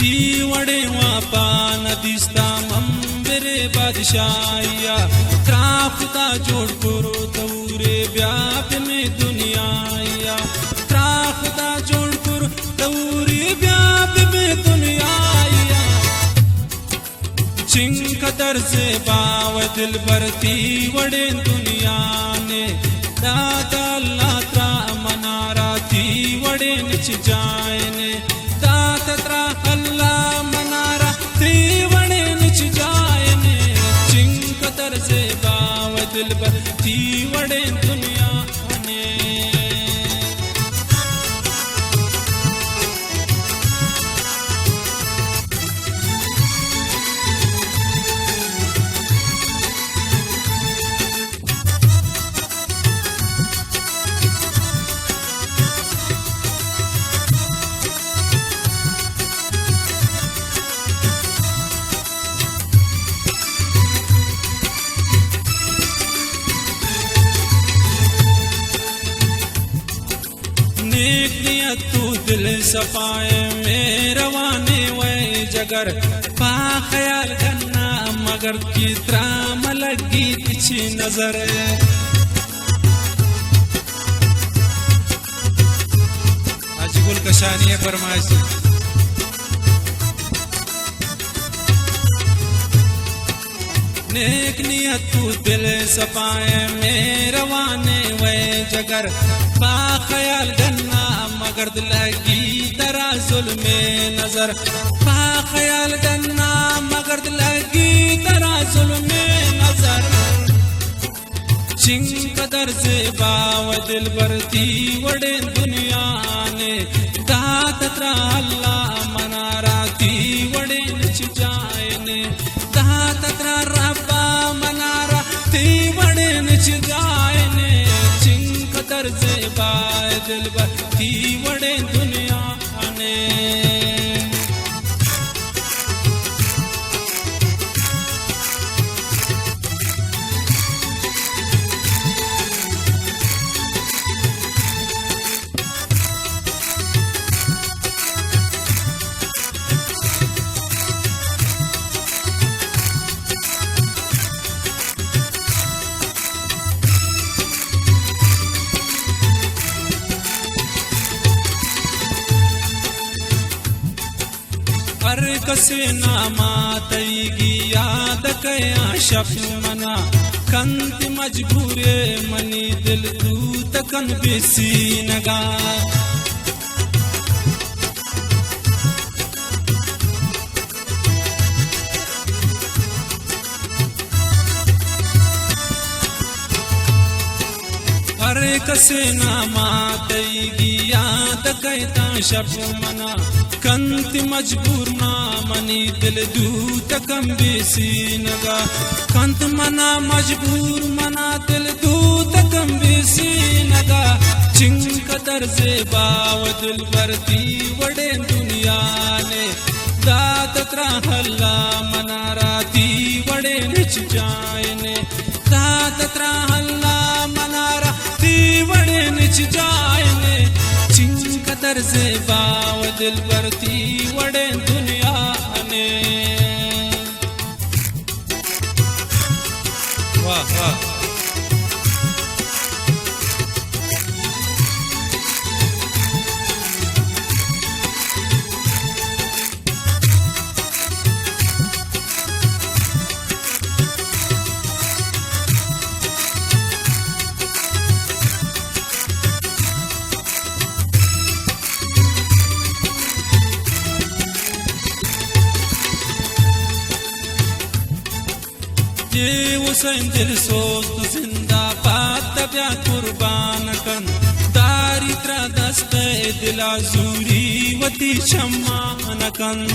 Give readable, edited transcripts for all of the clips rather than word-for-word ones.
ती वडे वापा नदिस्ता मंबरे बादशाहिया त्राफता जोड़ करो तौरे व्याप में दुनियाया त्राफता जोड़ करो तौरे व्याप में दुनियाया चिंक दर्जे बाव दिल भरती वडे दुनिया ने दादा अल्लाह त्रा मनारा थी वडे निच जायने दाता त्रा अल्लाह मनारा थी वडे निच जायने चिंक दर्जे बाव दिल भरती वडे दुनिया ने तू दिल सफाए में रवाने वे जगर पा ख्याल करना मगर की त्राम लगी तिछी नजर आज गुल कशानी है फरमाइश नेक नियत तू दिल सफाए में रवाने वे जगर पा ख्याल करना मगर लगी दरा जुल्म नजर पा ख्याल करना मगर लगी दरा जुल्म नजर चिंक दर्जे बाव दिल भरती वडे दुनिया ने दात त्रा अल्लाह मनारा थी वडे निच जायने दात त्रा रब्बा मनारा थी वडे निच जायने चिंक दर्जे बाव दिल भरती वडे दुनिया ने हर कसे नामा तईगी याद कया शफ मना कंत मजबूरे मनी दिल तू तकन बेसी नगा हर कसे नामा तईगी याद कया शफ मना कंत मजबूर ना मनी दिल दूत कम बेसी नगा कंत मना मजबूर मना दिल दूत कम बेसी नगा चिंक दर्जे बाव दिल भरती वडे दुनिया ने दात त्रा अल्लाह मनारा थी वडे निच जायने दात त्रा अल्लाह मनारा थी वडे निच जायने चिंक दर्जे बाव दिल भरती वडे दुनिया ने वाह वाह ये हुसैन दिल सोस्त जिंदाबाद तब्या कुर्बान कन दारी त्रा दस्ते दिला जूरी वती शम्मान कन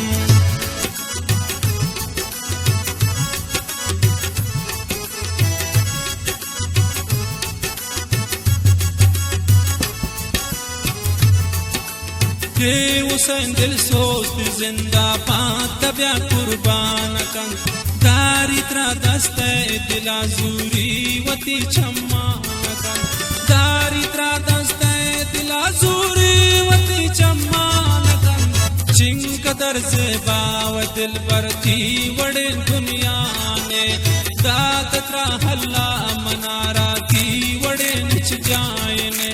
ये हुसैन दिल सोस्त जिंदाबाद तब्या कुर्बान कन दारी त्रा दस्ते दिला जूरी वती शम्मान कन दारी त्रा दस्ते दिला जूरी वती शम्मान कन चिंक कदर से बाव दिल पर थी वड़े दुनिया ने दादत हल्ला मनारा थी वड़े निच जाए ने